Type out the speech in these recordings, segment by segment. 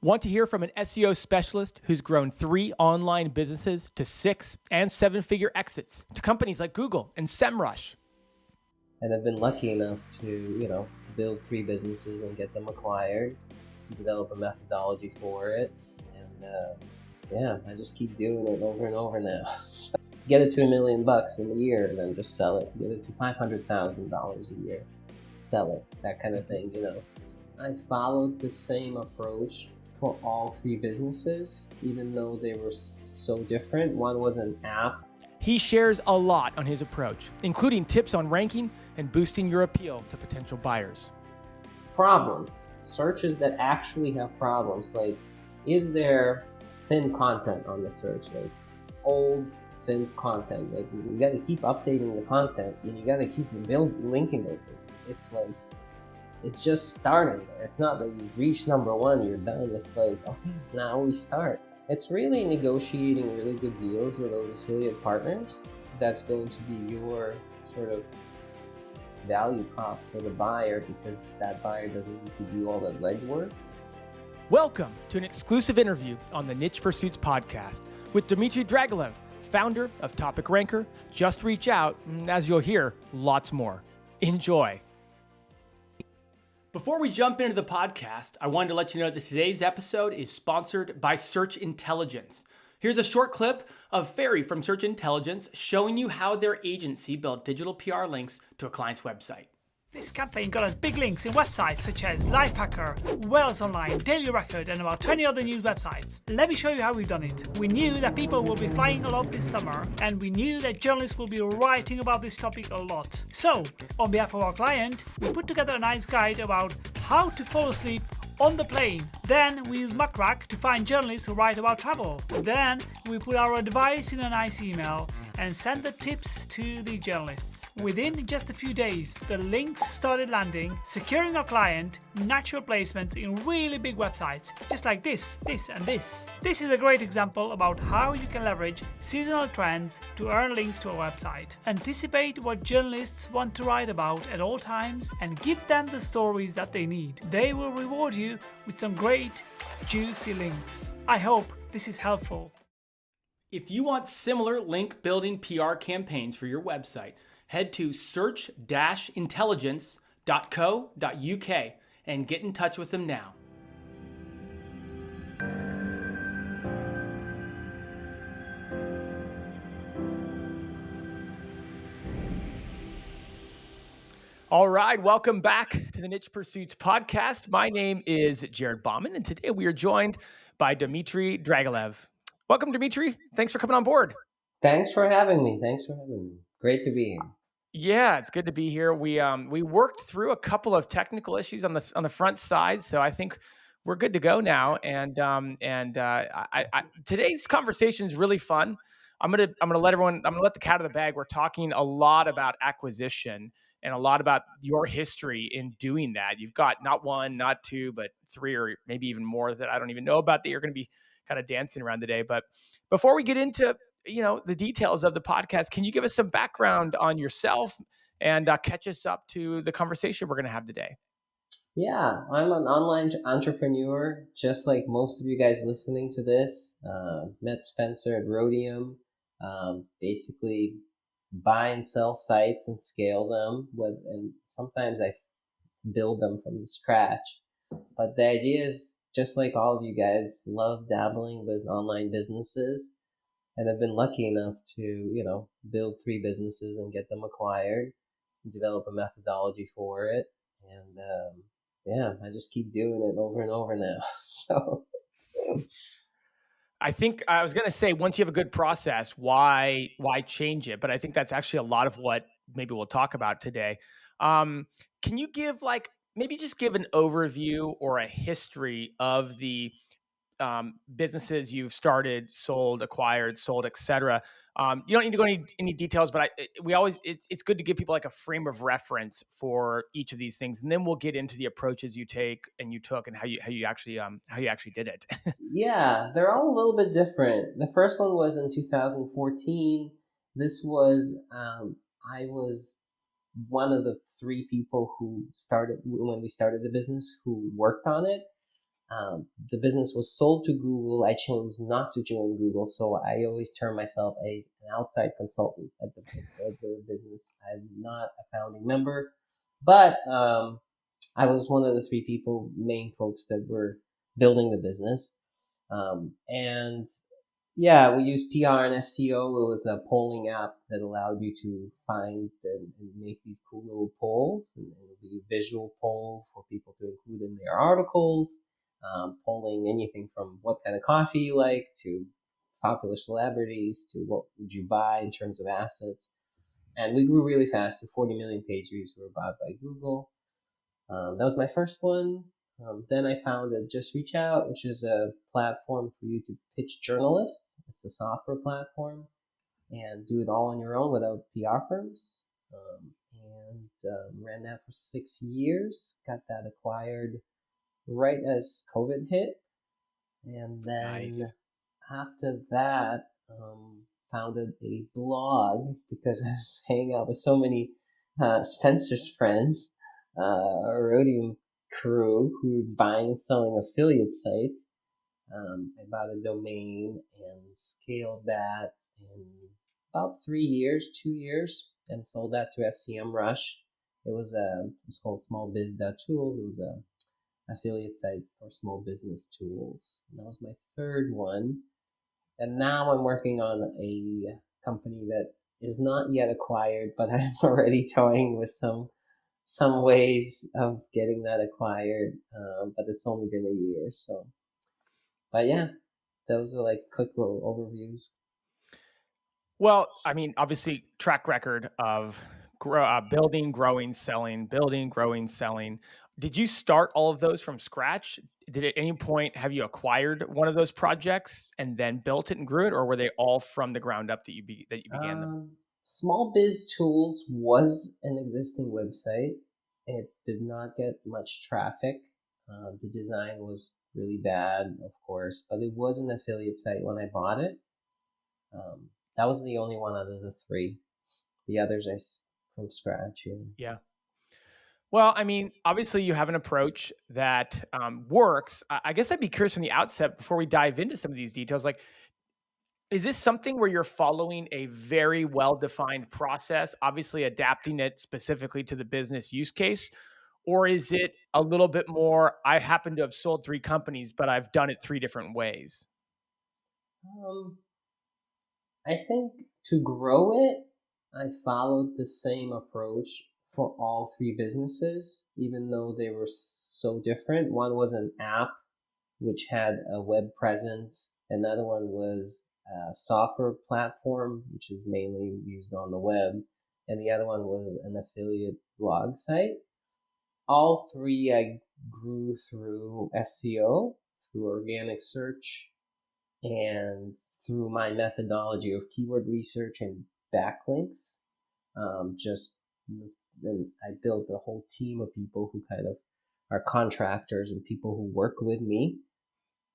Want to hear from an SEO specialist who's grown 3 online businesses to 6 and 7-figure exits to companies like Google and SEMrush? And I've been lucky enough to, build 3 businesses and get them acquired, develop a methodology for it, and I just keep doing it over and over now. So, get it to $1 million in a year, and then just sell it. Get it to $500,000 a year, sell it. That kind of thing, I followed the same approach for all 3 businesses, even though they were so different. One was an app. He shares a lot on his approach, including tips on ranking and boosting your appeal to potential buyers. Problems, searches that actually have problems, like is there thin content on the search, like old thin content, like you got to keep updating the content and you got to keep linking it. It's like, it's just starting there. It's not that you've reached number 1, you're done. It's like, okay, now we start. It's really negotiating really good deals with those affiliate partners. That's going to be your sort of value prop for the buyer, because that buyer doesn't need to do all that legwork. Welcome to an exclusive interview on the Niche Pursuits podcast with Dmitry Dragilev, founder of Topic Ranker, Just Reach Out, and as you'll hear, lots more. Enjoy. Before we jump into the podcast, I wanted to let you know that today's episode is sponsored by Search Intelligence. Here's a short clip of Ferry from Search Intelligence showing you how their agency built digital PR links to a client's website. This campaign got us big links in websites such as Lifehacker, Wales Online, Daily Record, and about 20 other news websites. Let me show you how we've done it. We knew that people will be flying a lot this summer, and we knew that journalists will be writing about this topic a lot. So, on behalf of our client, we put together a nice guide about how to fall asleep on the plane. Then we use MuckRack to find journalists who write about travel. Then we put our advice in a nice email and send the tips to the journalists. Within just a few days, the links started landing, securing our client natural placements in really big websites, just like this, and this. This is a great example about how you can leverage seasonal trends to earn links to a website. Anticipate what journalists want to write about at all times and give them the stories that they need. They will reward you with some great, juicy links. I hope this is helpful. If you want similar link building PR campaigns for your website, head to search-intelligence.co.uk and get in touch with them now. All right, welcome back to the Niche Pursuits podcast. My name is Jared Bauman, and today we are joined by Dmitry Dragilev. Welcome, Dmitry. Thanks for coming on board. Thanks for having me. Great to be here. Yeah, it's good to be here. We worked through a couple of technical issues on the front side, so I think we're good to go now. And today's conversation is really fun. I'm gonna let the cat out of the bag. We're talking a lot about acquisition and a lot about your history in doing that. You've got not 1, not 2, but 3 or maybe even more that I don't even know about that you're going to be kind of dancing around today. But before we get into the details of the podcast, can you give us some background on yourself and catch us up to the conversation we're going to have today? Yeah, I'm an online entrepreneur, just like most of you guys listening to this. Met Spencer at Rhodium. Basically buy and sell sites and scale them and sometimes I build them from scratch. But the idea is, just like all of you guys, love dabbling with online businesses. And I've been lucky enough to, build 3 businesses and get them acquired, develop a methodology for it. And, I just keep doing it over and over now. So I think I was going to say, once you have a good process, why change it? But I think that's actually a lot of what maybe we'll talk about today. Can you give maybe just give an overview or a history of the businesses you've started, sold, acquired, sold, etc. You don't need to go into any details, but it's good to give people like a frame of reference for each of these things, and then we'll get into the approaches you took and how you actually did it. yeah, they're all a little bit different. The first one was in 2014. This was I was one of the 3 people who started when we started the business who worked on it. The business was sold to Google. I chose not to join Google, so I always term myself as an outside consultant at the business. I'm not a founding member, but I was one of the three people, main folks that were building the business. And yeah, we used PR and SEO. It was a polling app that allowed you to find and make these cool little polls, and it would be a visual poll for people to include in their articles. Polling anything from what kind of coffee you like to popular celebrities to what would you buy in terms of assets. And we grew really fast to 40 million page views. We were bought by Google. That was my first one. Then I founded Just Reach Out, which is a platform for you to pitch journalists. It's a software platform and do it all on your own without PR firms. And ran that for 6 years. Got that acquired right as COVID hit. And then Nice. after that, founded a blog because I was hanging out with so many Spencer's friends, a Rhodium crew who were buying and selling affiliate sites. I bought a domain and scaled that in about 3 years, 2 years, and sold that to SEMrush. It's called smallbiz.tools. It was a affiliate site for small business tools. And that was my third one. And now I'm working on a company that is not yet acquired, but I'm already toying with some ways of getting that acquired. But it's only been a year, so. But yeah, those are like quick little overviews. Well, I mean, obviously, track record of building, growing, selling, building, growing, selling. Did you start all of those from scratch? Did at any point have you acquired one of those projects and then built it and grew it, or were they all from the ground up that you began them? Small Biz Tools was an existing website. It did not get much traffic. The design was really bad, of course, but it was an affiliate site when I bought it. That was the only one out of the three. The others from scratch. Yeah. Yeah. Well, I mean, obviously, you have an approach that works. I guess I'd be curious from the outset before we dive into some of these details. Like, is this something where you're following a very well-defined process, obviously adapting it specifically to the business use case? Or is it a little bit more, I happen to have sold three companies, but I've done it three different ways? Um, I think to grow it, I followed the same approach for all three businesses, even though they were so different. One was an app which had a web presence. Another one was a software platform, which is mainly used on the web. And the other one was an affiliate blog site. All three I grew through SEO, through organic search, and through my methodology of keyword research and backlinks. Just then I built a whole team of people who kind of are contractors and people who work with me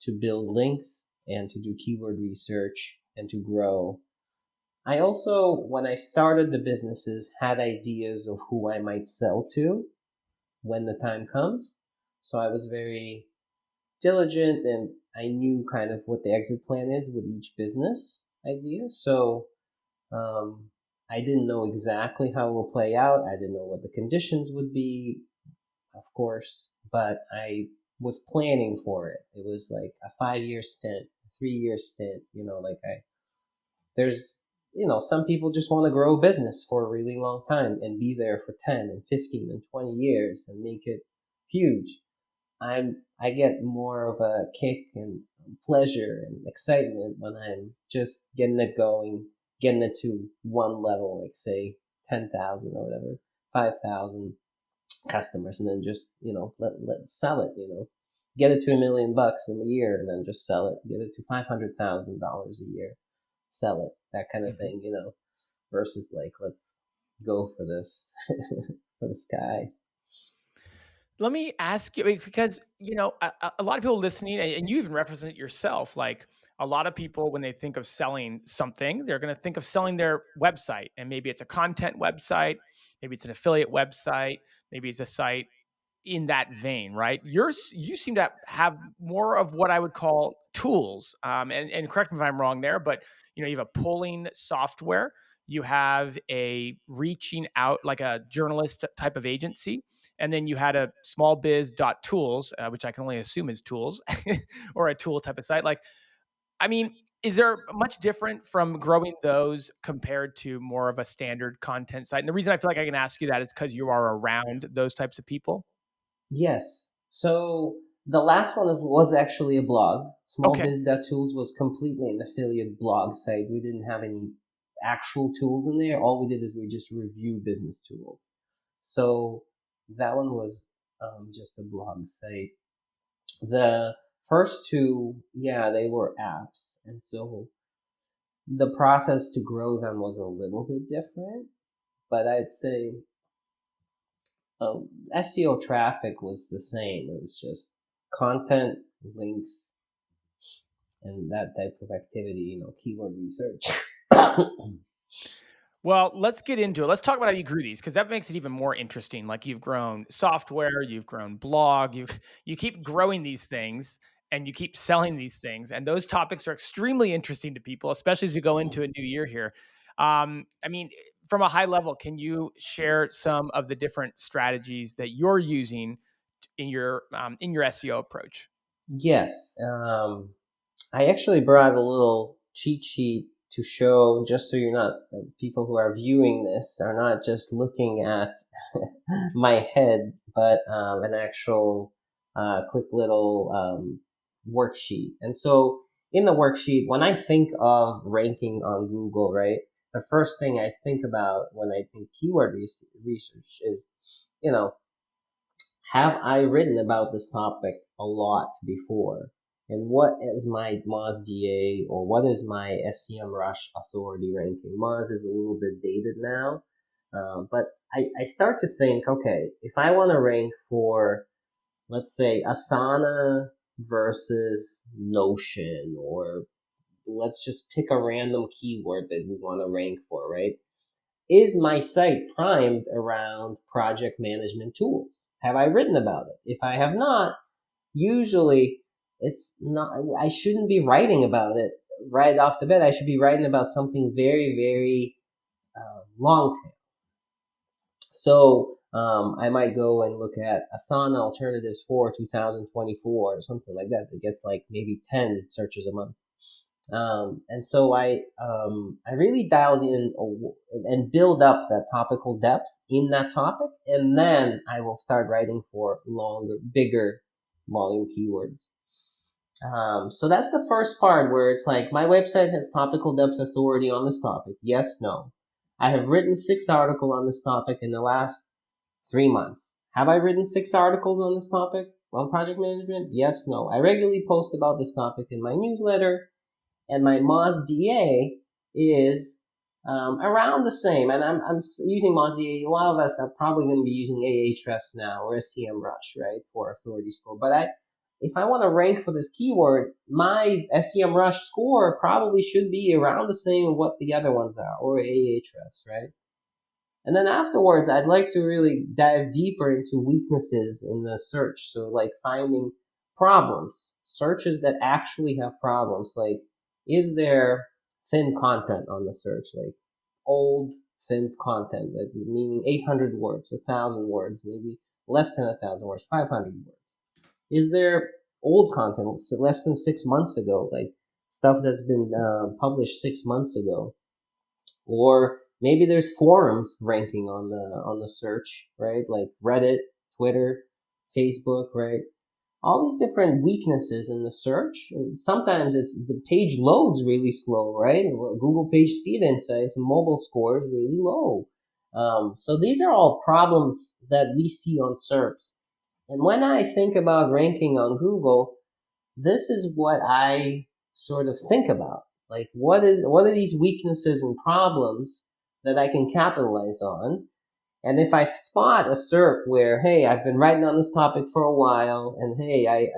to build links and to do keyword research and to grow. I also, when I started the businesses, had ideas of who I might sell to when the time comes. So I was very diligent and I knew kind of what the exit plan is with each business idea. So I didn't know exactly how it will play out. I didn't know what the conditions would be, of course, but I was planning for it. It was like a 5 year stint, a 3 year stint, there's, some people just want to grow a business for a really long time and be there for 10 and 15 and 20 years and make it huge. I get more of a kick and pleasure and excitement when I'm just getting it going, getting it to one level, like say 10,000 or whatever, 5,000 customers, and then just let sell it. Get it to $1 million in a year, and then just sell it. Get it to $500,000 a year, sell it. That kind of Mhm. thing, versus like let's go for this for the sky. Let me ask you because a lot of people listening, and you even represent it yourself. Like a lot of people, when they think of selling something, they're going to think of selling their website, and maybe it's a content website, maybe it's an affiliate website, maybe it's a site in that vein, right? You seem to have more of what I would call tools. And correct me if I'm wrong there, but you have a polling software, you have a reaching out like a journalist type of agency, and then you had a smallbiz.tools, which I can only assume is tools or a tool type of site. Like, I mean, is there much different from growing those compared to more of a standard content site? And the reason I feel like I can ask you that is because you are around those types of people. Yes. So the last one was actually a blog. Okay. Smallbiz.tools was completely an affiliate blog site. We didn't have any actual tools in there. All we did is we just review business tools. So that one was just a blog site. The first two, yeah, they were apps. And so the process to grow them was a little bit different, but I'd say SEO traffic was the same. It was just content, links, and that type of activity, keyword research. Well, let's get into it. Let's talk about how you grew these, because that makes it even more interesting. Like, you've grown software, you've grown blog, you keep growing these things and you keep selling these things. And those topics are extremely interesting to people, especially as you go into a new year here. I mean, from a high level, can you share some of the different strategies that you're using in your SEO approach? Yes. I actually brought a little cheat sheet to show, just so you're not, people who are viewing this are not just looking at my head, but an actual quick little worksheet. And so in the worksheet, when I think of ranking on Google, right, the first thing I think about when I think keyword research is, have I written about this topic a lot before? And what is my Moz DA, or what is my SEMrush authority ranking? Moz is a little bit dated now, but I start to think, okay, if I want to rank for, let's say, Asana versus Notion, or let's just pick a random keyword that we want to rank for, right? Is my site primed around project management tools? Have I written about it? If I have not, usually it's not, I shouldn't be writing about it right off the bat. I should be writing about something very, very long tail. So I might go and look at Asana alternatives for 2024 or something like that. It gets like maybe 10 searches a month. And so I really dialed in and build up that topical depth in that topic, and then I will start writing for longer, bigger volume keywords. So that's the first part, where it's like, my website has topical depth authority on this topic. Yes, no. I have written 6 articles on this topic in the last 3 months. Have I written 6 articles on this topic on project management? Yes, no. I regularly post about this topic in my newsletter, and my Moz DA is around the same. And I'm using Moz DA. A lot of us are probably going to be using Ahrefs now, or SEMrush, right, for authority score. But if I want to rank for this keyword, my SEMrush score probably should be around the same of what the other ones are, or Ahrefs, right? And then afterwards, I'd like to really dive deeper into weaknesses in the search. So like finding problems, searches that actually have problems. Like, is there thin content on the search? Like old thin content, meaning 800 words, 1,000 words, maybe less than 1,000 words, 500 words. Is there old content, less than 6 months ago, like stuff that's been published 6 months ago? Or maybe there's forums ranking on the search, right? Like Reddit, Twitter, Facebook, right? All these different weaknesses in the search. And sometimes it's the page loads really slow, right? Google Page Speed Insights and mobile score is really low. So these are all problems that we see on SERPs. And when I think about ranking on Google, this is what I sort of think about. Like, what are these weaknesses and problems that I can capitalize on? And if I spot a SERP where, hey, I've been writing on this topic for a while, and hey, I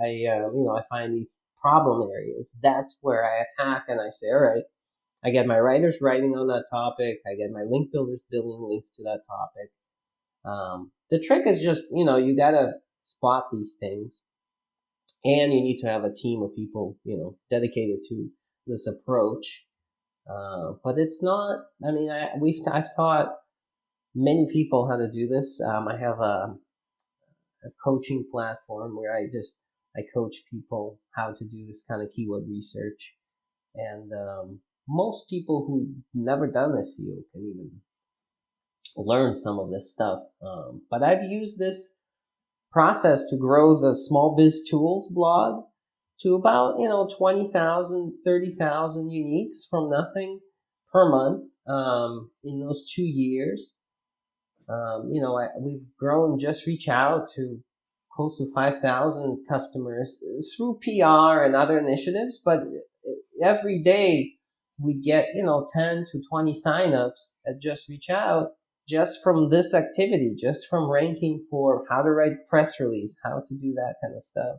find these problem areas, that's where I attack, and I say, all right, I get my writers writing on that topic, I get my link builders building links to that topic. The trick is just, you gotta spot these things. And you need to have a team of people, dedicated to this approach. But it's not, I mean, I've taught many people how to do this. I have a coaching platform where I coach people how to do this kind of keyword research. And most people who never done SEO can even learn some of this stuff. But I've used this process to grow the Small Biz Tools blog to about 20,000, 30,000 uniques from nothing per month in those 2 years. We've grown Just Reach Out to close to 5,000 customers through PR and other initiatives, but every day we get 10 to 20 signups at Just Reach Out just from this activity, just from ranking for how to write press release, how to do that kind of stuff.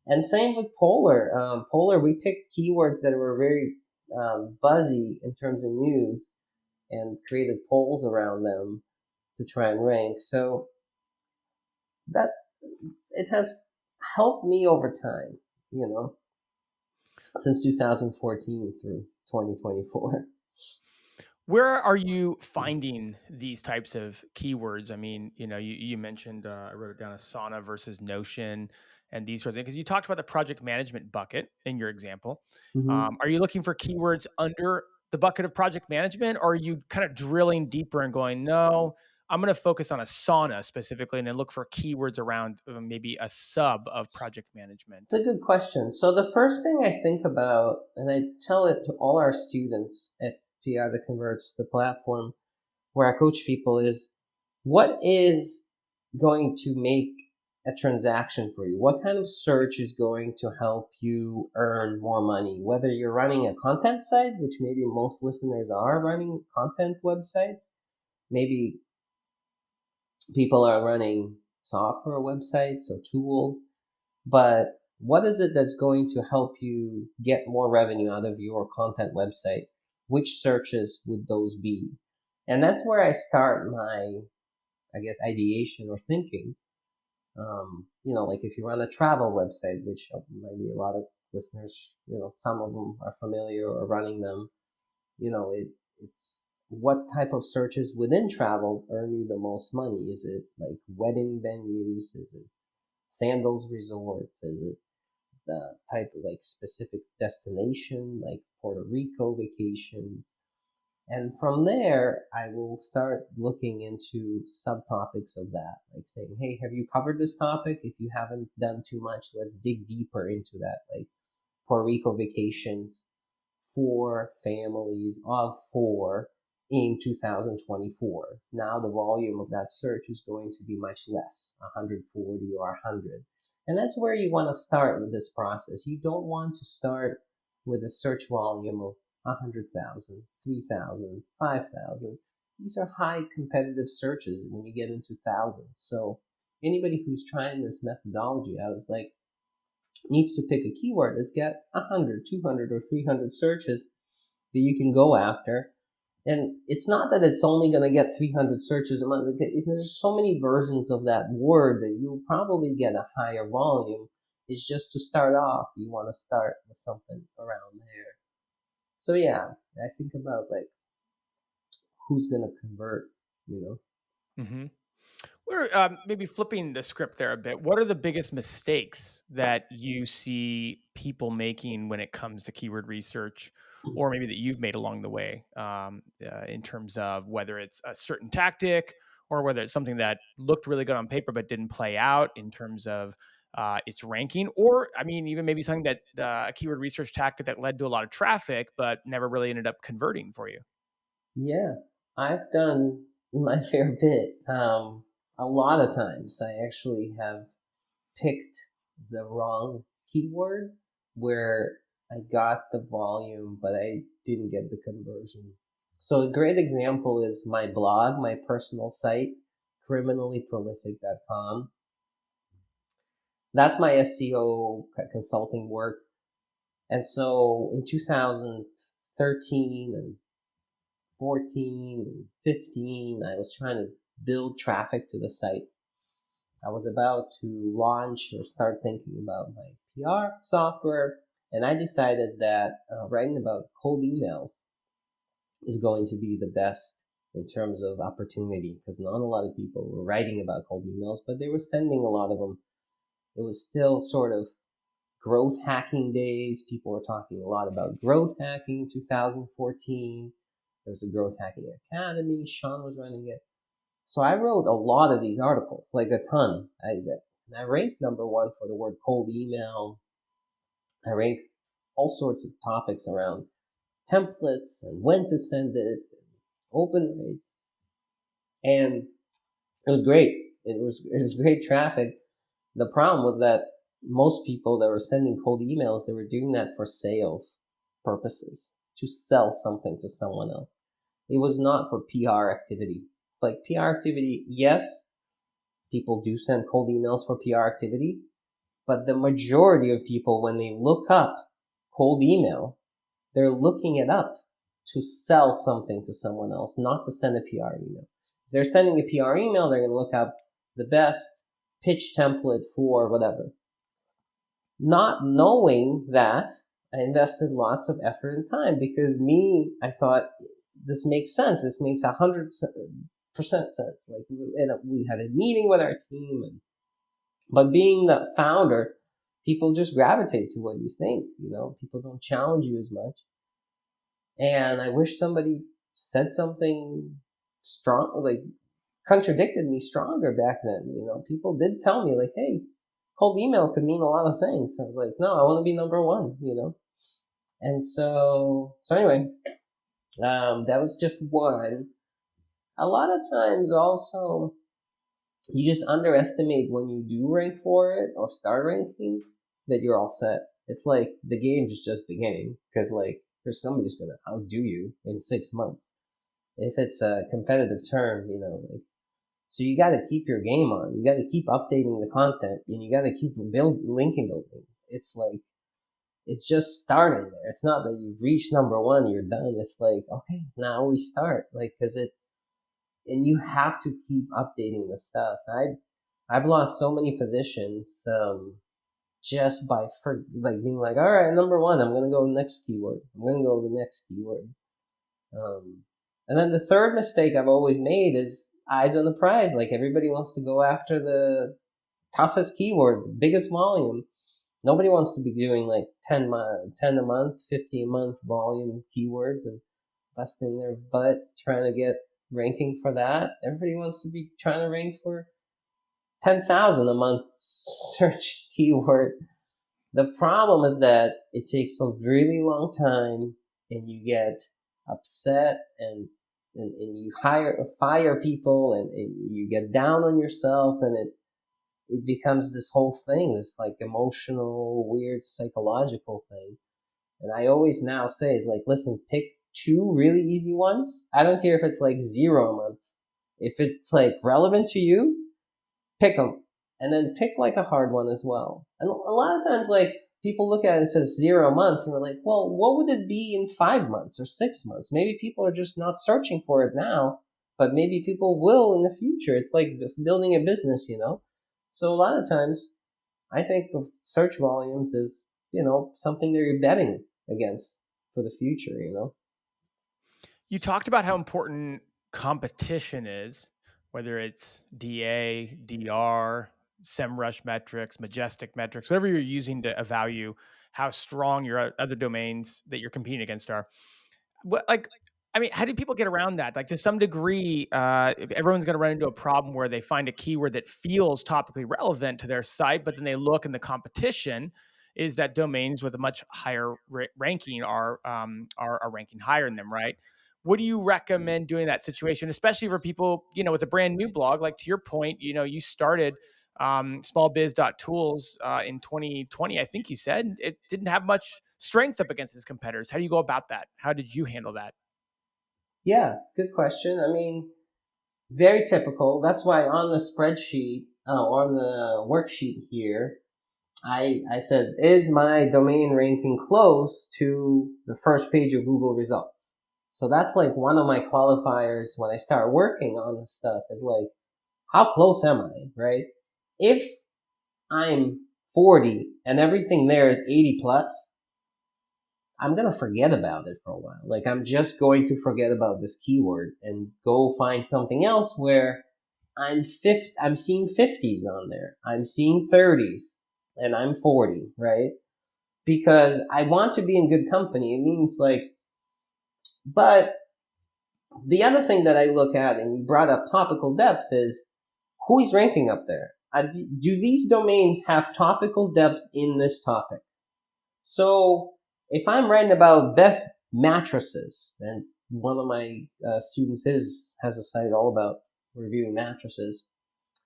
And same with Polar. Polar, we picked keywords that were very buzzy in terms of news and created polls around them to try and rank. So that it has helped me over time, since 2014 through 2024. Where are you finding these types of keywords? I mean, you mentioned, I wrote it down, Asana versus Notion and these sorts of things, because you talked about the project management bucket in your example. Mm-hmm. Are you looking for keywords under the bucket of project management, or are you kind of drilling deeper and going, no, I'm going to focus on Asana specifically and then look for keywords around maybe a sub of project management? It's a good question. So the first thing I think about, and I tell it to all our students at PR that Converts, the platform where I coach people, is what is going to make a transaction for you? What kind of search is going to help you earn more money? Whether you're running a content site, which maybe most listeners are running content websites, maybe people are running software websites or tools, but what is it that's going to help you get more revenue out of your content website? Which searches would those be? And that's where I start my, I guess, ideation or thinking. Like if you run a travel website, which maybe a lot of listeners, some of them are familiar or running them, it's what type of searches within travel earn you the most money? Is it like wedding venues? Is it sandals resorts? Is it the type of like specific destination, like Puerto Rico vacations? And from there, I will start looking into subtopics of that, like saying, hey, have you covered this topic? If you haven't done too much, let's dig deeper into that, like Puerto Rico vacations for families of four in 2024. Now the volume of that search is going to be much less, 140 or 100. And that's where you want to start with this process. You don't want to start with a search volume of 100,000, 3,000, 5,000. These are high competitive searches when you get into thousands. So anybody who's trying this methodology out is like, needs to pick a keyword that's got 100, 200, or 300 searches that you can go after. And it's not that it's only going to get 300 searches a month. There's so many versions of that word that you'll probably get a higher volume. It's just to start off, you want to start with something around there. So yeah, I think about like who's going to convert, Mm-hmm. We're maybe flipping the script there a bit. What are the biggest mistakes that you see people making when it comes to keyword research, or maybe that you've made along the way, in terms of whether it's a certain tactic or whether it's something that looked really good on paper but didn't play out in terms of its ranking, or I mean, even maybe something that a keyword research tactic that led to a lot of traffic but never really ended up converting for you? Yeah, I've done my fair bit. A lot of times I actually have picked the wrong keyword where I got the volume, but I didn't get the conversion. So a great example is my blog, my personal site, criminallyprolific.com. That's my SEO consulting work. And so in 2013 and 14 and 15, I was trying to build traffic to the site. I was about to launch or start thinking about my PR software, and I decided that writing about cold emails is going to be the best in terms of opportunity, because not a lot of people were writing about cold emails, but they were sending a lot of them. It was still sort of growth hacking days. People were talking a lot about growth hacking 2014. There was a growth hacking academy. Sean was running it. So I wrote a lot of these articles, like a ton. I ranked number one for the word cold email. I ranked all sorts of topics around templates and when to send it, open rates, and it was great. It was great traffic. The problem was that most people that were sending cold emails, they were doing that for sales purposes, to sell something to someone else. It was not for PR activity. Like PR activity, yes, people do send cold emails for PR activity, but the majority of people, when they look up cold email, they're looking it up to sell something to someone else, not to send a PR email. If they're sending a PR email, they're going to look up the best pitch template for whatever. Not knowing that, I invested lots of effort and time, because I thought this makes sense. This makes 100% sense. Like, we had a meeting with our team, but being the founder, people just gravitate to what you think. People don't challenge you as much. And I wish somebody said something strong, like contradicted me stronger back then. People did tell me, like, hey, cold email could mean a lot of things. I was like, no, I want to be number one. And so anyway, that was just one. A lot of times also, you just underestimate when you do rank for it or start ranking that you're all set. It's like the game is just beginning, because like there's somebody's going to outdo you in 6 months. If it's a competitive term, so you got to keep your game on. You got to keep updating the content, and you got to keep linking building. It's like, it's just starting there. It's not that you've reached number one, you're done. It's like, okay, now we start. Like, and you have to keep updating the stuff. I've lost so many positions, just by being like, all right, number one, I'm gonna go next keyword. I'm gonna go the next keyword. And then the third mistake I've always made is eyes on the prize. Like, everybody wants to go after the toughest keyword, the biggest volume. Nobody wants to be doing like 10 a month, 50 a month volume keywords and busting their butt trying to get ranking for that. Everybody wants to be trying to rank for 10,000 a month search keyword. The problem is that it takes a really long time, and you get upset, and you fire people, and you get down on yourself, and it becomes this whole thing, this like emotional, weird, psychological thing. And I always now say is like, listen, pick 2 really easy ones. I don't care if it's like 0 a month. If it's like relevant to you, pick them. And then pick like a hard one as well. And a lot of times, like, people look at it and it says 0 a month, and we're like, well, what would it be in 5 months or 6 months? Maybe people are just not searching for it now, but maybe people will in the future. It's like building a business, So a lot of times, I think of search volumes as, something that you're betting against for the future, You talked about how important competition is, whether it's DA, DR, SEMrush metrics, Majestic metrics, whatever you're using to evaluate how strong your other domains that you're competing against are. How do people get around that? Like, to some degree, everyone's going to run into a problem where they find a keyword that feels topically relevant to their site, but then they look, and the competition is that domains with a much higher ranking are ranking higher than them, right? What do you recommend doing in that situation, especially for people, with a brand new blog? Like, to your point, you started smallbiz.tools in 2020, I think you said. It didn't have much strength up against its competitors. How do you go about that? How did you handle that? Yeah, good question. I mean, very typical. That's why on the spreadsheet, on the worksheet here, I said, is my domain ranking close to the first page of Google results? So that's like one of my qualifiers when I start working on this stuff, is like, how close am I, right? If I'm 40 and everything there is 80 plus, I'm going to forget about it for a while. Like, I'm just going to forget about this keyword and go find something else where I'm seeing 50s on there. I'm seeing 30s and I'm 40, right? Because I want to be in good company. It means like, but the other thing that I look at, and you brought up topical depth, is who is ranking up there? Do these domains have topical depth in this topic? So if I'm writing about best mattresses, and one of my students has a site all about reviewing mattresses,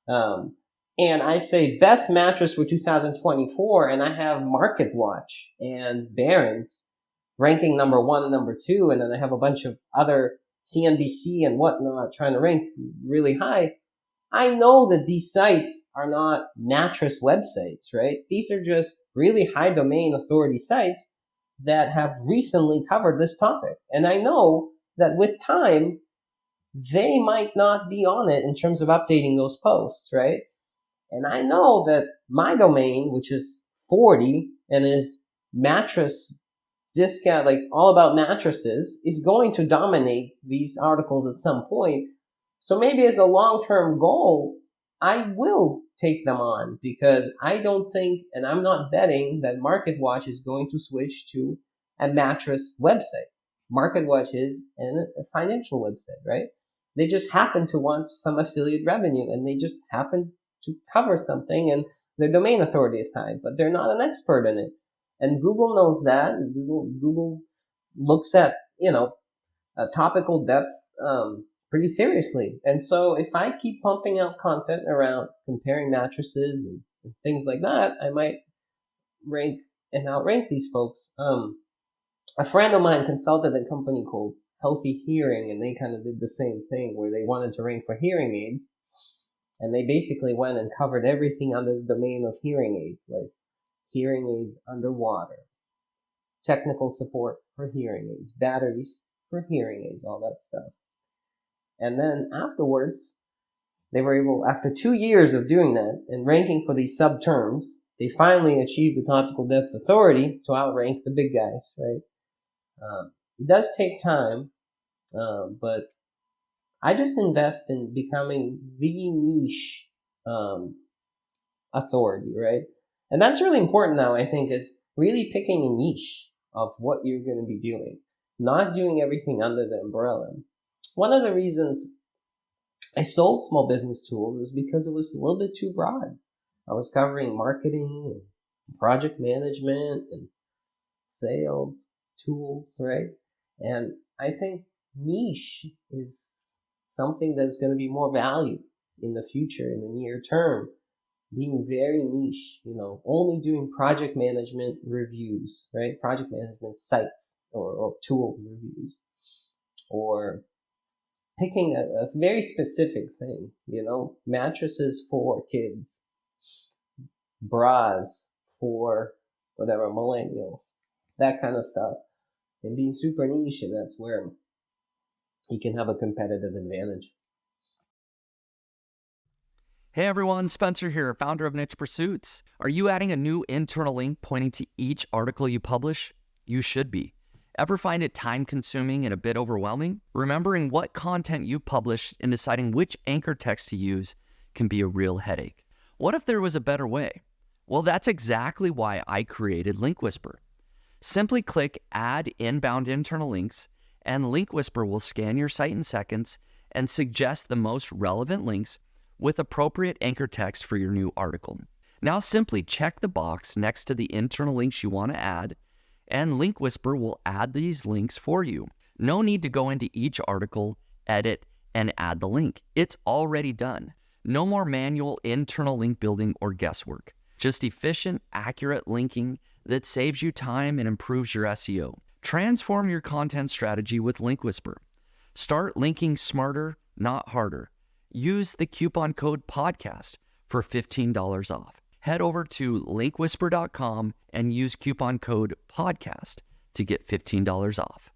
and I say best mattress for 2024, and I have Market Watch and Barron's ranking number 1 and number 2, and then I have a bunch of other CNBC and whatnot trying to rank really high. I know that these sites are not mattress websites, right? These are just really high domain authority sites that have recently covered this topic. And I know that with time, they might not be on it in terms of updating those posts, right? And I know that my domain, which is 40 and is mattress discount, like all about mattresses, is going to dominate these articles at some point. So maybe as a long-term goal, I will take them on, because I don't think, and I'm not betting, that MarketWatch is going to switch to a mattress website. MarketWatch is a financial website, right? They just happen to want some affiliate revenue, and they just happen to cover something, and their domain authority is high, but they're not an expert in it. And Google knows that. Google looks at, topical depth pretty seriously. And so if I keep pumping out content around comparing mattresses and things like that, I might rank and outrank these folks. A friend of mine consulted a company called Healthy Hearing, and they kind of did the same thing where they wanted to rank for hearing aids. And they basically went and covered everything under the domain of hearing aids, like hearing aids underwater, technical support for hearing aids, batteries for hearing aids, all that stuff. And then afterwards, they were able, after 2 years of doing that and ranking for these sub-terms, they finally achieved the topical depth authority to outrank the big guys, right? It does take time, but I just invest in becoming the niche authority, right? And that's really important now, I think, is really picking a niche of what you're going to be doing, not doing everything under the umbrella. One of the reasons I sold small business tools is because it was a little bit too broad. I was covering marketing and project management and sales tools, right? And I think niche is something that's going to be more valued in the future, in the near term. Being very niche, only doing project management reviews, right? Project management sites or tools reviews, or picking a very specific thing, mattresses for kids, bras for whatever, millennials, that kind of stuff. And being super niche, and that's where you can have a competitive advantage. Hey everyone, Spencer here, founder of Niche Pursuits. Are you adding a new internal link pointing to each article you publish? You should be. Ever find it time-consuming and a bit overwhelming? Remembering what content you publish and deciding which anchor text to use can be a real headache. What if there was a better way? Well, that's exactly why I created Link Whisper. Simply click Add Inbound Internal Links, and Link Whisper will scan your site in seconds and suggest the most relevant links with appropriate anchor text for your new article. Now simply check the box next to the internal links you want to add, and Link Whisper will add these links for you. No need to go into each article, edit, and add the link. It's already done. No more manual internal link building or guesswork. Just efficient, accurate linking that saves you time and improves your SEO. Transform your content strategy with Link Whisper. Start linking smarter, not harder. Use the coupon code PODCAST for $15 off. Head over to linkwhisper.com and use coupon code PODCAST to get $15 off.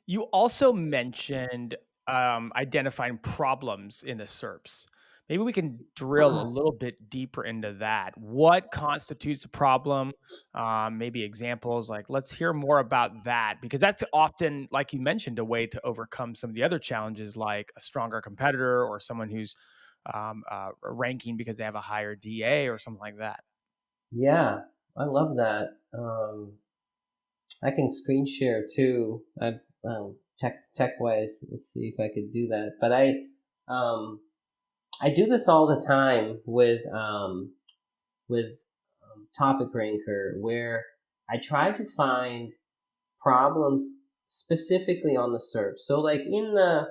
You also mentioned identifying problems in the SERPs. Maybe we can drill a little bit deeper into that. What constitutes a problem? Maybe examples, like let's hear more about that, because that's often, like you mentioned, a way to overcome some of the other challenges, like a stronger competitor or someone who's ranking because they have a higher DA or something like that. Yeah, I love that. I can screen share too. Tech wise, let's see if I could do that. But I do this all the time with Topic Ranker, where I try to find problems specifically on the SERP. So like in the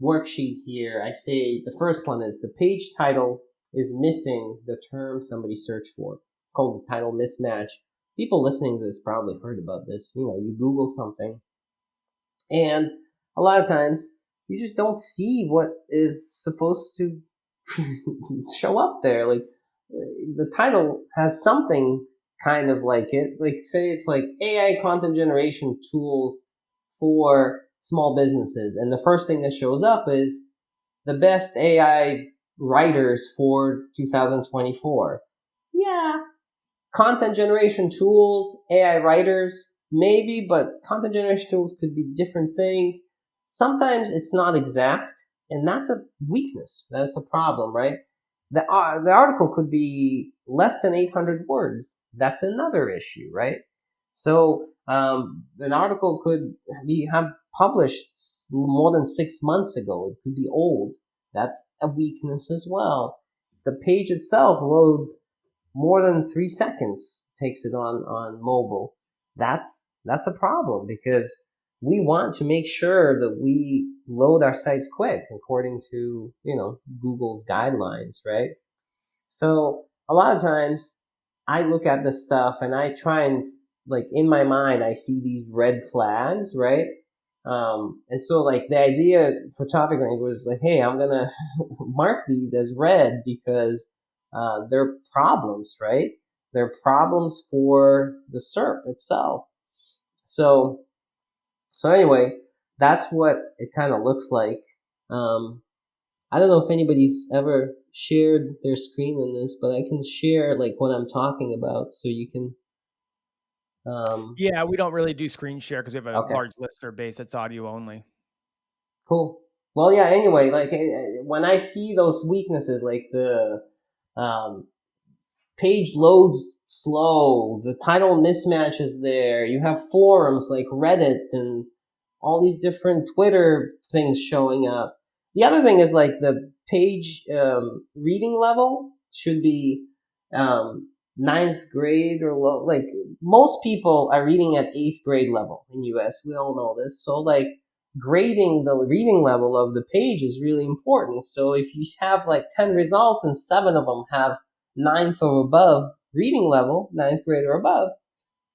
worksheet here, I say the first one is the page title is missing the term somebody searched for, called the title mismatch. People listening to this probably heard about this. You Google something, and a lot of times you just don't see what is supposed to show up there. Like the title has something kind of like it. Like say it's like AI content generation tools for small businesses, and the first thing that shows up is the best AI writers for 2024. Yeah, content generation tools, AI writers, maybe, but content generation tools could be different things. Sometimes it's not exact, and that's a weakness. That's a problem, right? The article could be less than 800 words. That's another issue, right? So an article could have published more than 6 months ago. It could be old. That's a weakness as well. The page itself loads more than 3 seconds, takes it on mobile. That's a problem, because we want to make sure that we load our sites quick according to Google's guidelines, right? So a lot of times I look at this stuff and I try and, like, in my mind I see these red flags, right? And so like the idea for Topic Rank was like, hey, I'm gonna mark these as red because they're problems, right? They're problems for the SERP itself. So anyway, that's what it kind of looks like. I don't know if anybody's ever shared their screen in this, but I can share like what I'm talking about, so you can. Yeah, we don't really do screen share because we have a Okay. large listener base that's audio only. Cool. Well, yeah. Anyway, like when I see those weaknesses, like the um, page loads slow, the title mismatch is there. You have forums like Reddit and all these different Twitter things showing up. The other thing is like the page reading level should be ninth grade or low. Like most people are reading at 8th grade level in US. We all know this. So like grading the reading level of the page is really important. So if you have like 10 results and 7 of them have ninth or above reading level, ninth grade or above,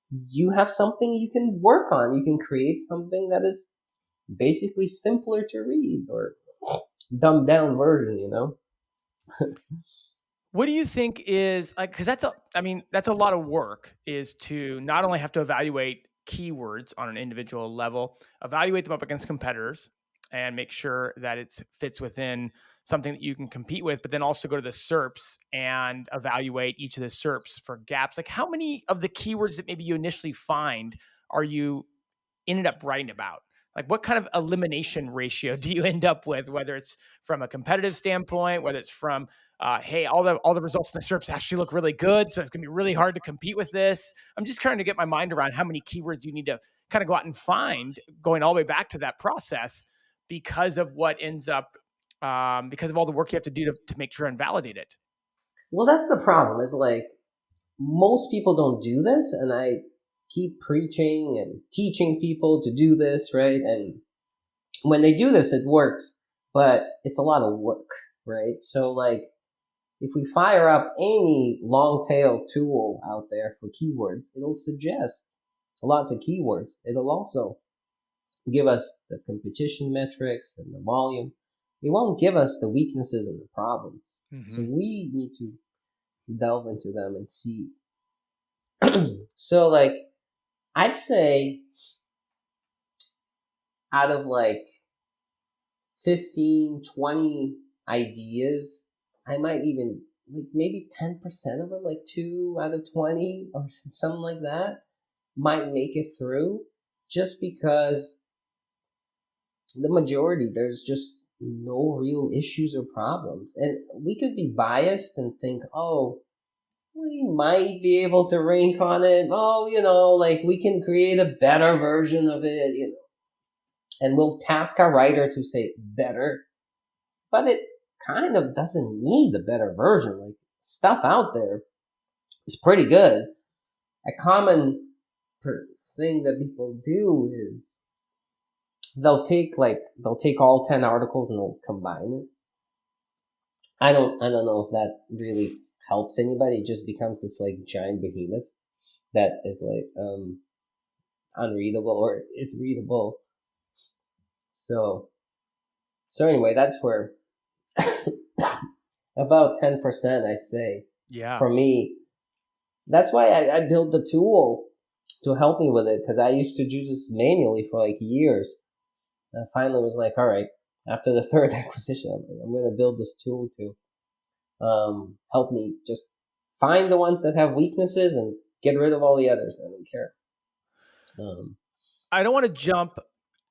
you have something you can work on. You can create something that is basically simpler to read, or dumbed down version. What do you think is like, because that's a lot of work, is to not only have to evaluate keywords on an individual level, evaluate them up against competitors and make sure that it fits within something that you can compete with, but then also go to the SERPs and evaluate each of the SERPs for gaps. Like, how many of the keywords that maybe you initially find are you ended up writing about? Like, what kind of elimination ratio do you end up with, whether it's from a competitive standpoint, whether it's from, hey, all the results in the SERPs actually look really good, so it's going to be really hard to compete with this. I'm just trying to get my mind around how many keywords you need to kind of go out and find, going all the way back to that process, because of what ends up, because of all the work you have to do to make sure and validate it. Well, that's the problem. Is like most people don't do this, and I keep preaching and teaching people to do this, right? And when they do this, it works, but it's a lot of work, right? So like if we fire up any long tail tool out there for keywords, it'll suggest lots of keywords. It'll also give us the competition metrics and the volume. It won't give us the weaknesses and the problems. Mm-hmm. So we need to delve into them and see. So like I'd say out of like 15, 20 ideas, I might even like maybe 10% of them, like 2 out of 20 or something like that, might make it through, just because the majority, there's just no real issues or problems. And we could be biased and think, oh, we might be able to rank on it. Oh, like we can create a better version of it, and we'll task our writer to say better, but it kind of doesn't need the better version. Like, stuff out there is pretty good. A common thing that people do is they'll take all 10 articles and they'll combine it. I don't know if that really helps anybody. It just becomes this like giant behemoth that is like unreadable or is readable. So anyway, that's where about 10%, I'd say, Yeah. for me. That's why I built the tool to help me with it, because I used to do this manually for like years. And I finally was like, all right, after the third acquisition, I'm going to build this tool to help me just find the ones that have weaknesses and get rid of all the others. I don't care. I don't want to jump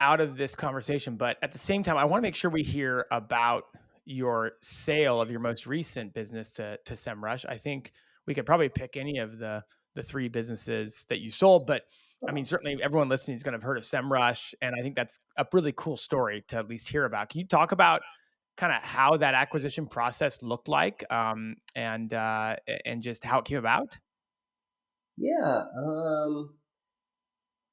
out of this conversation, but at the same time, I want to make sure we hear about your sale of your most recent business to SEMrush. I think we could probably pick any of the three businesses that you sold, but I mean, certainly everyone listening is going to have heard of SEMrush, and I think that's a really cool story to at least hear about. Can you talk about kind of how that acquisition process looked like, and just how it came about? Yeah.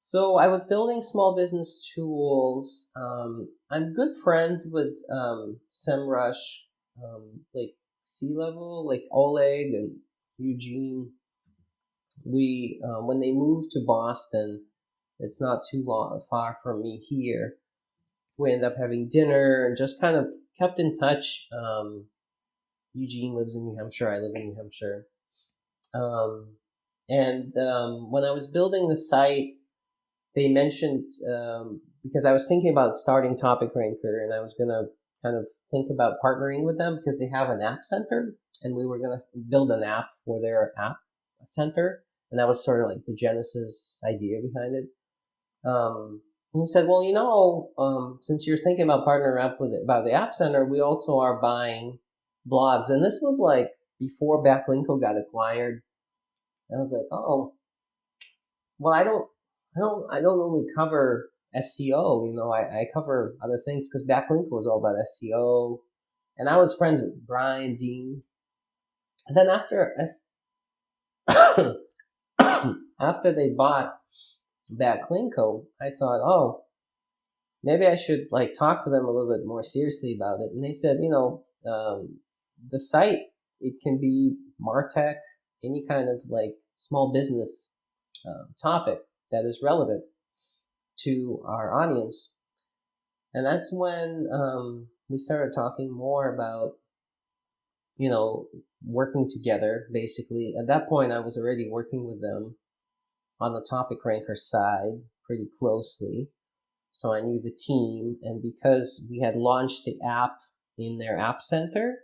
So I was building small business tools. I'm good friends with SEMrush, like C-level, like Oleg and Eugene. We when they moved to Boston, it's not too far from me here. We ended up having dinner and just kind of kept in touch. Eugene lives in New Hampshire. I live in New Hampshire. And when I was building the site, they mentioned, because I was thinking about starting Topic Ranker, and I was going to kind of think about partnering with them because they have an app center, and we were going to build an app for their app center. And that was sort of like the genesis idea behind it. And he said, well, since you're thinking about partnering up with about the app center, we also are buying blogs. And this was like before Backlinko got acquired. And I was like, oh, well, I don't only cover SEO, I cover other things, because Backlink was all about SEO, and I was friends with Brian Dean. And then after they bought Backlinko, I thought, oh, maybe I should like talk to them a little bit more seriously about it. And they said, the site, it can be MarTech, any kind of like small business topic that is relevant to our audience. And that's when we started talking more about, working together, basically. At that point, I was already working with them on the Topic Ranker side pretty closely. So I knew the team. And because we had launched the app in their app center,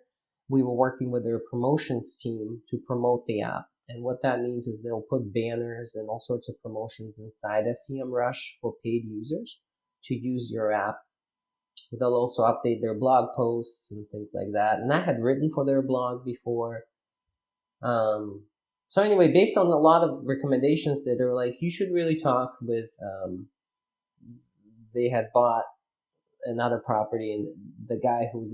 we were working with their promotions team to promote the app. And what that means is they'll put banners and all sorts of promotions inside SEMrush for paid users to use your app. They'll also update their blog posts and things like that. And I had written for their blog before. So anyway, based on a lot of recommendations that are like, you should really talk with, they had bought another property, and the guy who was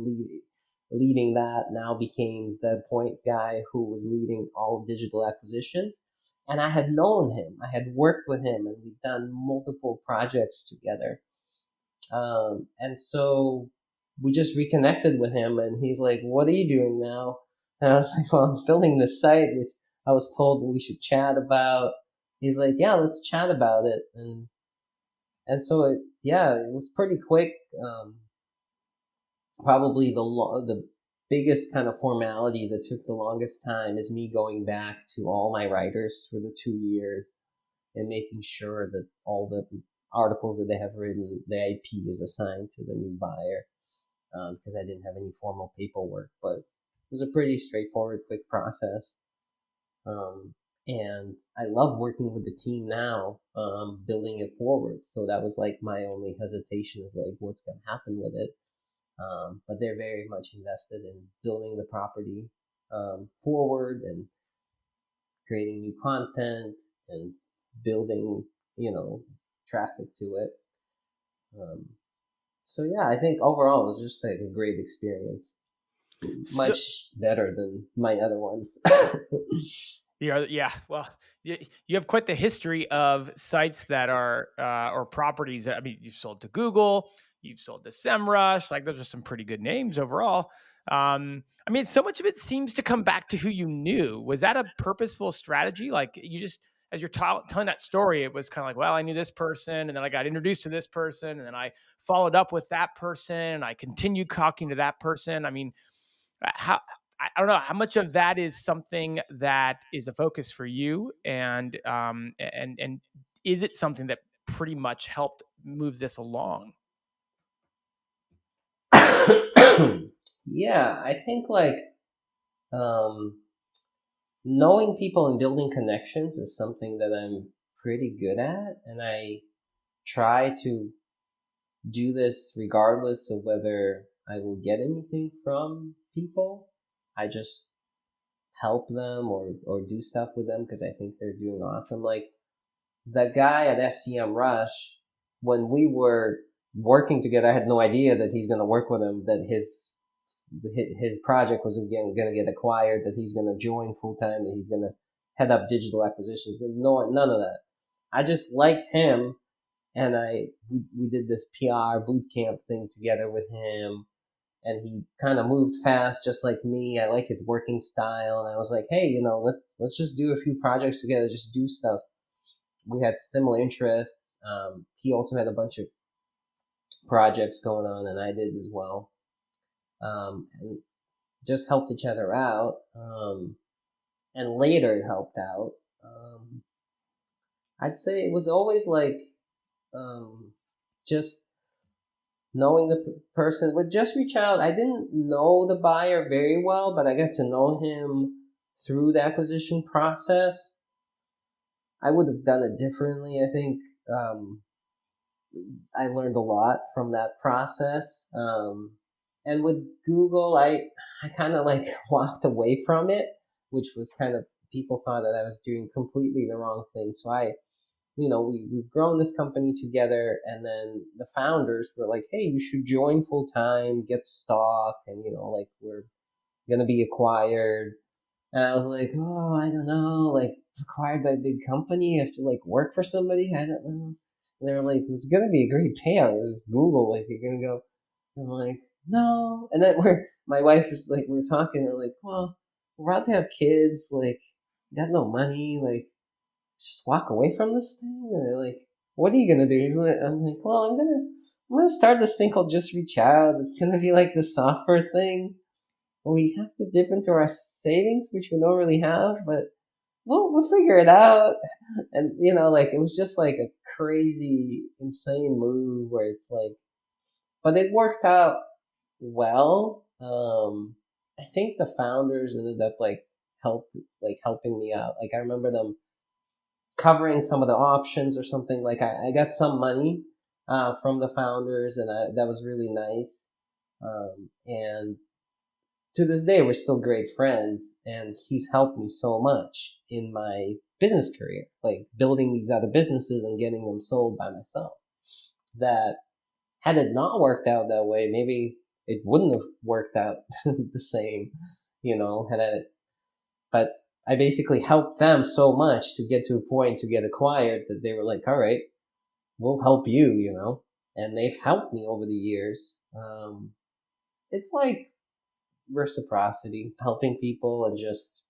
leading that now became the point guy who was leading all digital acquisitions. And I had known him. I had worked with him, and we'd done multiple projects together. And so we just reconnected with him, and he's like, what are you doing now? And I was like, well, I'm filming this site, which I was told we should chat about. He's like, yeah, let's chat about it. And so it was pretty quick. Probably the biggest kind of formality that took the longest time is me going back to all my writers for the 2 years and making sure that all the articles that they have written, the IP is assigned to the new buyer. because I didn't have any formal paperwork, but it was a pretty straightforward, quick process. And I love working with the team now, building it forward. So that was like my only hesitation is like, what's going to happen with it? But they're very much invested in building the property forward and creating new content and building, traffic to it. So yeah, I think overall it was just like a great experience. So, Much better than my other ones. yeah. Well, you have quite the history of sites that are or properties that, I mean, you've sold to Google, you've sold to SEMrush. Like, those are some pretty good names overall. I mean, so much of it seems to come back to who you knew. Was that a purposeful strategy? Like, you just, as you're telling that story, it was kind of like, well, I knew this person, and then I got introduced to this person, and then I followed up with that person, and I continued talking to that person. I mean, how, I don't know how much of that is something that is a focus for you, and is it something that pretty much helped move this along? Yeah, I think like um, knowing people and building connections is something that I'm pretty good at, and I try to do this regardless of whether I will get anything from people. I just help them or do stuff with them because I think they're doing awesome. Like the guy at SEMrush, when we were working together, I had no idea that he's going to work with him, that his project was going to get acquired, that he's going to join full time, that he's going to head up digital acquisitions. No, none of that. I just liked him, and we did this PR boot camp thing together with him, and he kind of moved fast, just like me. I like his working style, and I was like, hey, let's just do a few projects together, just do stuff. We had similar interests. He also had a bunch of projects going on, and I did as well. And just helped each other out. And later it helped out. I'd say it was always like just knowing the person would just reach out. I didn't know the buyer very well, but I got to know him through the acquisition process. I would have done it differently. I think I learned a lot from that process. And with Google, I kind of like walked away from it, which was kind of, people thought that I was doing completely the wrong thing. So we've grown this company together, and then the founders were like, hey, you should join full time, get stock, and like, we're gonna be acquired. And I was like, oh, I don't know, like, acquired by a big company, you have to like work for somebody, I don't know. And they were like, it's gonna be a great payout, it's Google, like, you're gonna go. I'm like, no. And then my wife was like, we were talking, we're like, well, we're about to have kids, like, got no money, like, just walk away from this thing? And they're like, what are you gonna do? I'm like, well, I'm gonna start this thing called Just Reach Out. It's gonna be like the software thing. We have to dip into our savings, which we don't really have, but we'll figure it out. And like, it was just like a crazy, insane move where it's like, but it worked out well. I think the founders ended up helping me out. Like, I remember them covering some of the options or something. Like, I got some money from the founders, and that was really nice. And to this day, we're still great friends, and he's helped me so much in my business career, like building these other businesses and getting them sold by myself. That had it not worked out that way, maybe it wouldn't have worked out the same, but I basically helped them so much to get to a point to get acquired that they were like, all right, we'll help you, and they've helped me over the years. It's like reciprocity, helping people and just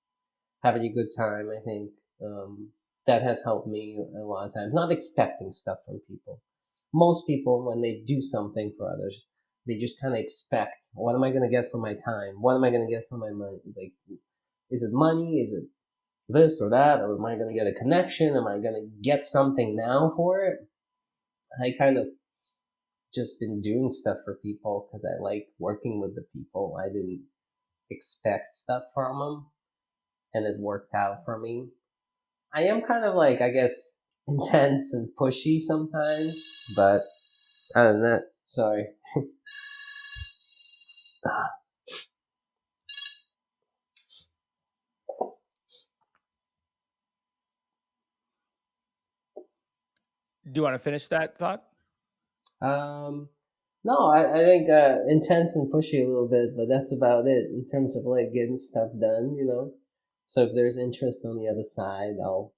having a good time. I think that has helped me a lot of times, not expecting stuff from people. Most people, when they do something for others, they just kind of expect, what am I going to get for my time? What am I going to get for my money? Like, is it money? Is it this or that? Or am I going to get a connection? Am I going to get something now for it? I kind of just been doing stuff for people because I like working with the people. I didn't expect stuff from them, and it worked out for me. I am kind of like, I guess, intense and pushy sometimes, but other than that, sorry. Do you want to finish that thought? No, I think intense and pushy a little bit, but that's about it in terms of like getting stuff done, you know. So if there's interest on the other side, I'll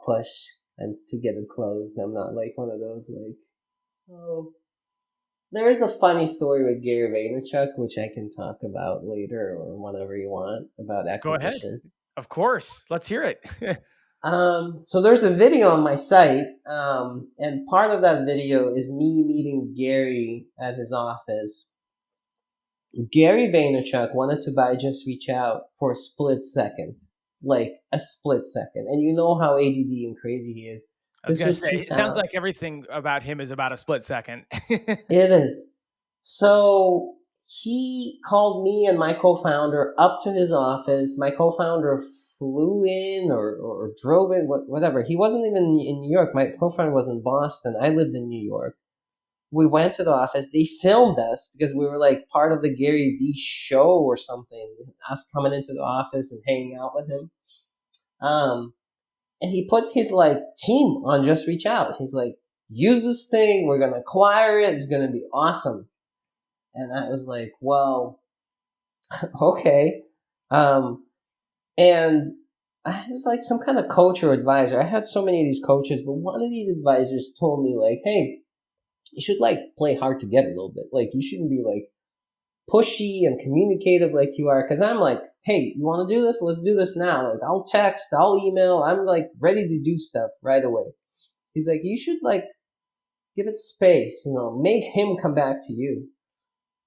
push and to get it closed. I'm not like one of those like, oh. There is a funny story with Gary Vaynerchuk, which I can talk about later or whenever you want about Go ahead. acquisitions. Of course. Let's hear it. So there's a video on my site, and part of that video is me meeting Gary at his office. Gary Vaynerchuk wanted to buy Just Reach Out for a split second, like a split second. And you know how ADD and crazy he is. I was This going to was say, it sounds 2000. like everything about him is about a split second. It is. So he called me and my co-founder up to his office. My co-founder flew in or drove in, whatever. He wasn't even in New York. My co-founder was in Boston. I lived in New York. We went to the office. They filmed us because we were like part of the Gary Vee show or something. Us coming into the office and hanging out with him. And he put his like team on Just Reach Out. He's like, use this thing. We're going to acquire it. It's going to be awesome. And I was like, well, okay. And I was like some kind of coach or advisor. I had so many of these coaches, but one of these advisors told me like, hey, you should like play hard to get a little bit. Like you shouldn't be like pushy and communicative like you are. Cause I'm like, hey, you want to do this? Let's do this now. Like I'll text, I'll email. I'm like ready to do stuff right away. He's like, you should like give it space, you know, make him come back to you.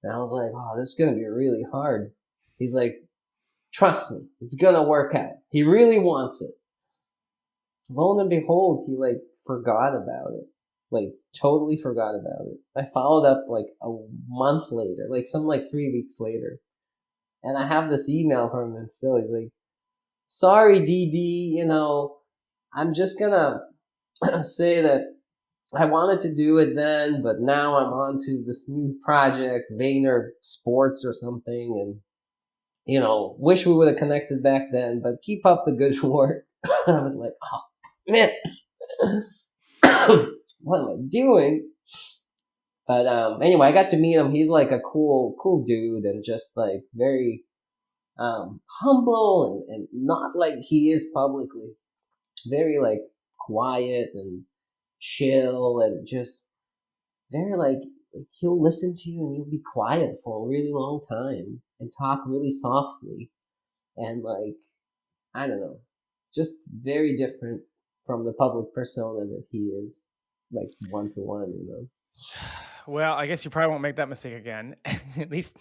And I was like, oh, this is going to be really hard. He's like, trust me, it's going to work out. He really wants it. Lo and behold, he like forgot about it. Like totally forgot about it. I followed up like a month later, like 3 weeks later. And I have this email from him and still he's like, sorry, DD, you know, I'm just going to say that I wanted to do it then, but now I'm on to this new project, Vayner Sports or something, and, you know, wish we would have connected back then, but keep up the good work. I was like, oh, man, what am I doing? But anyway, I got to meet him. He's like a cool dude and just like very humble and not like he is publicly. Very like quiet and chill and just very like he'll listen to you and you'll be quiet for a really long time and talk really softly and like I don't know, just very different from the public persona that he is, like 1-to-1, you know. Well, I guess you probably won't make that mistake again. At least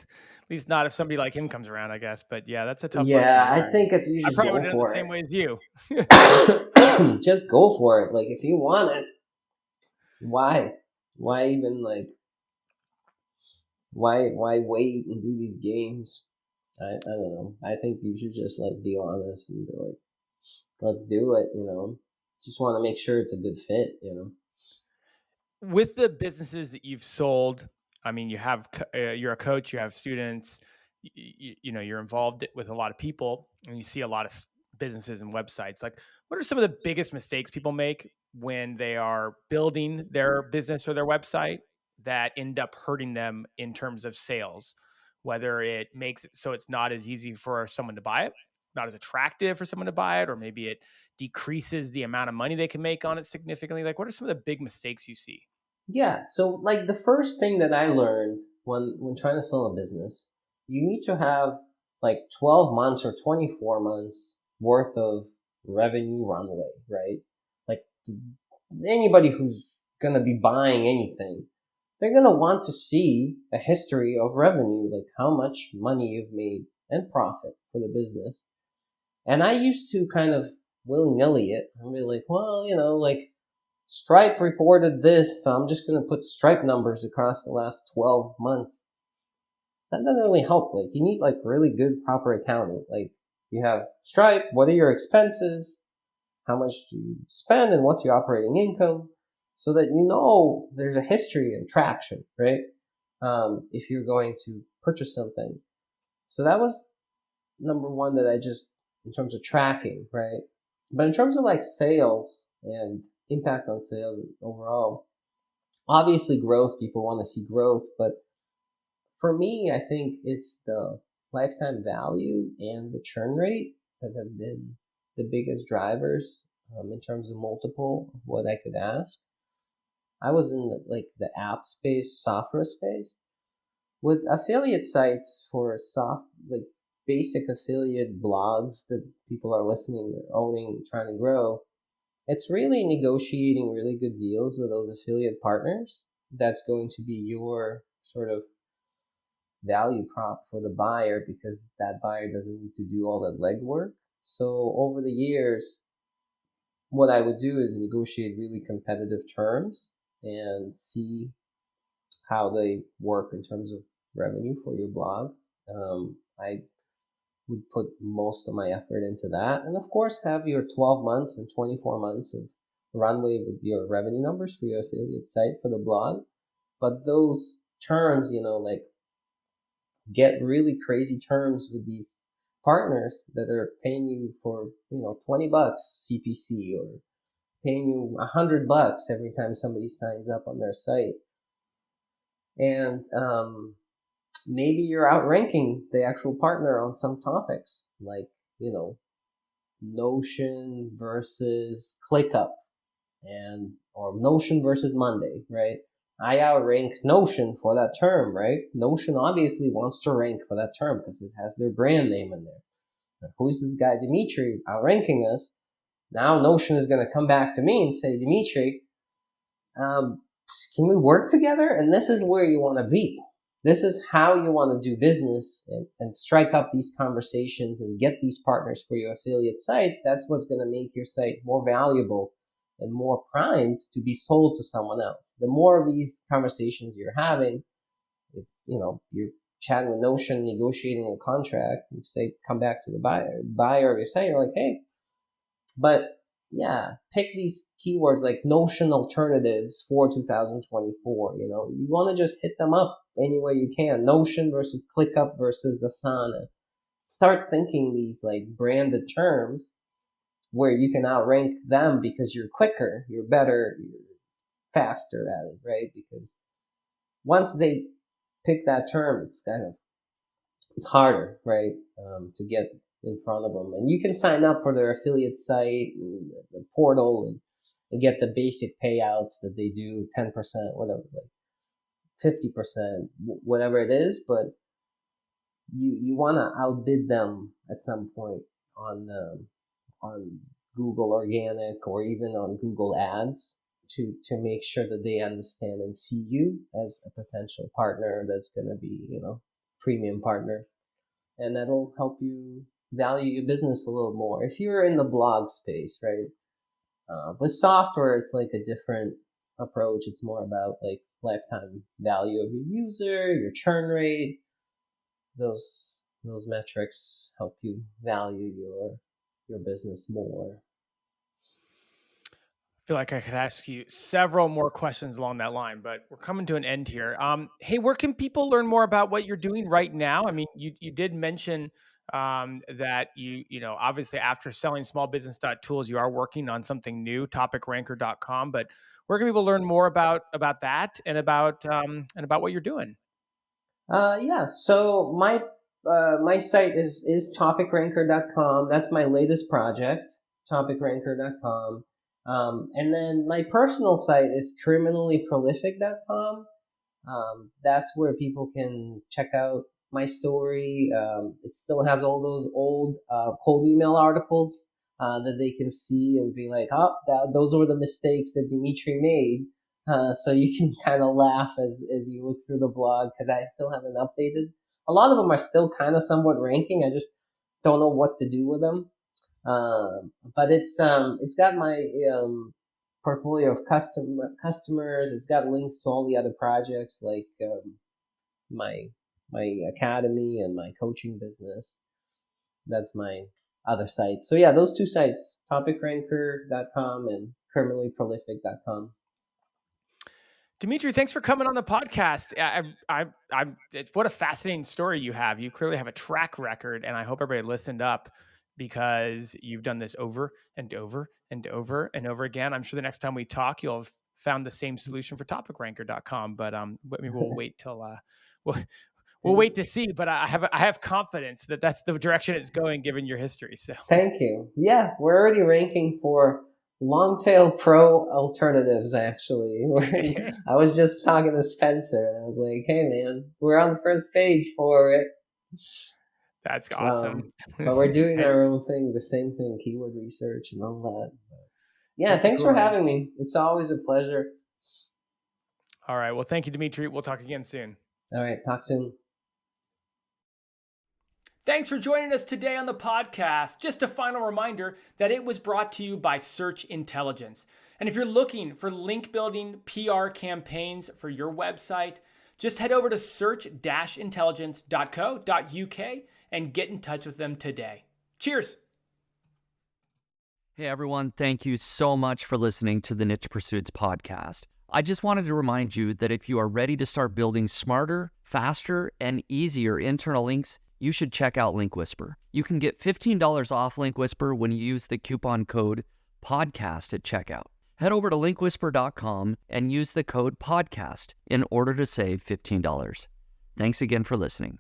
not if somebody like him comes around, I guess. But yeah, that's a tough lesson Yeah, to I learn. think it's you I just probably go would have done the for same way as you. it. Just go for it. Like if you want it, why even like why wait and do these games? I don't know. I think you should just like be honest and be like, let's do it, you know. Just want to make sure it's a good fit, you know. With the businesses that you've sold, I mean, you're a coach, you have students, you know, you're involved with a lot of people, and you see a lot of businesses and websites. Like, what are some of the biggest mistakes people make when they are building their business or their website that end up hurting them in terms of sales? Whether it makes it so it's not as easy for someone to buy it, not as attractive for someone to buy it, or maybe it decreases the amount of money they can make on it significantly. Like, what are some of the big mistakes you see? Yeah. So like the first thing that I learned when trying to sell a business, you need to have like 12 months or 24 months worth of revenue runway, right? Like anybody who's gonna be buying anything, they're going to want to see a history of revenue, like how much money you've made and profit for the business. And I used to kind of willy-nilly it. I'd be like, well, you know, like Stripe reported this, so I'm just going to put Stripe numbers across the last 12 months. That doesn't really help. Like, you need like really good proper accounting. Like, you have Stripe, what are your expenses? How much do you spend and what's your operating income? So that you know there's a history and traction, right? If you're going to purchase something. So that was number one that I just, in terms of tracking, right? But in terms of like sales and impact on sales overall, obviously growth, people want to see growth, but for me, I think it's the lifetime value and the churn rate that have been the biggest drivers in terms of multiple of what I could ask. I was in the app space, software space, with affiliate sites for basic affiliate blogs that people are listening, they're owning, trying to grow. It's really negotiating really good deals with those affiliate partners. That's going to be your sort of value prop for the buyer, because that buyer doesn't need to do all that legwork. So over the years, what I would do is negotiate really competitive terms and see how they work in terms of revenue for your blog. I would put most of my effort into that. And of course, have your 12 months and 24 months of runway with your revenue numbers for your affiliate site for the blog. But those terms, like get really crazy terms with these partners that are paying you for, $20 CPC, or paying you $100 every time somebody signs up on their site. And maybe you're outranking the actual partner on some topics, like, Notion versus ClickUp, or Notion versus Monday, right? I outrank Notion for that term, right? Notion obviously wants to rank for that term because it has their brand name in there. Who's this guy Dmitry outranking us? Now Notion is going to come back to me and say, Dmitry, can we work together? And this is where you want to be. This is how you want to do business and strike up these conversations and get these partners for your affiliate sites. That's what's going to make your site more valuable and more primed to be sold to someone else. The more of these conversations you're having, if you're chatting with Notion, negotiating a contract, you say, come back to the buyer of your site, you're like, hey, but yeah, pick these keywords like Notion alternatives for 2024. You want to just hit them up any way you can. Notion versus ClickUp versus Asana. Start thinking these like branded terms where you can outrank them because you're quicker, you're better, you're faster at it, right? Because once they pick that term, it's harder, right, to get in front of them. And you can sign up for their affiliate site, and the portal, and get the basic payouts that they do, 10%, whatever, like 50%, whatever it is. But you want to outbid them at some point on Google Organic or even on Google Ads to make sure that they understand and see you as a potential partner that's going to be, premium partner. And that'll help you value your business a little more. If you're in the blog space, right? With software, it's like a different approach. It's more about like lifetime value of your user, your churn rate. Those metrics help you value your business more. I feel like I could ask you several more questions along that line, but we're coming to an end here. Hey, where can people learn more about what you're doing right now? I mean, you did mention that obviously after selling smallbusiness.tools, you are working on something new, topicranker.com. But where can people learn more about that and about what you're doing? Yeah. So my site is topicranker.com. That's my latest project, topicranker.com. And then my personal site is criminallyprolific.com. That's where people can check out my story. It still has all those old cold email articles that they can see and be like, oh, those were the mistakes that Dmitry made. So you can kind of laugh as you look through the blog, because I still haven't updated. A lot of them are still kind of somewhat ranking. I just don't know what to do with them. But it's got my portfolio of customers. It's got links to all the other projects like my academy and my coaching business. That's my other site. So yeah, those two sites, topicranker.com and criminallyprolific.com. Dmitry, thanks for coming on the podcast. What a fascinating story you have. You clearly have a track record, and I hope everybody listened up because you've done this over and over and over and over again. I'm sure the next time we talk, you'll have found the same solution for topicranker.com, but maybe we'll wait till we'll wait to see. But I have confidence that that's the direction it's going, given your history. So thank you. Yeah, we're already ranking for long tail pro alternatives. Actually, I was just talking to Spencer, and I was like, "Hey, man, we're on the first page for it." That's awesome. But we're doing our own thing, the same thing, keyword research and all that. Yeah, thanks for having me. It's always a pleasure. All right. Well, thank you, Dmitry. We'll talk again soon. All right. Talk soon. Thanks for joining us today on the podcast. Just a final reminder that it was brought to you by Search Intelligence. And if you're looking for link building PR campaigns for your website, just head over to search-intelligence.co.uk and get in touch with them today. Cheers. Hey everyone, thank you so much for listening to the Niche Pursuits podcast. I just wanted to remind you that if you are ready to start building smarter, faster, and easier internal links, you should check out Link Whisper. You can get $15 off Link Whisper when you use the coupon code PODCAST at checkout. Head over to linkwhisper.com and use the code PODCAST in order to save $15. Thanks again for listening.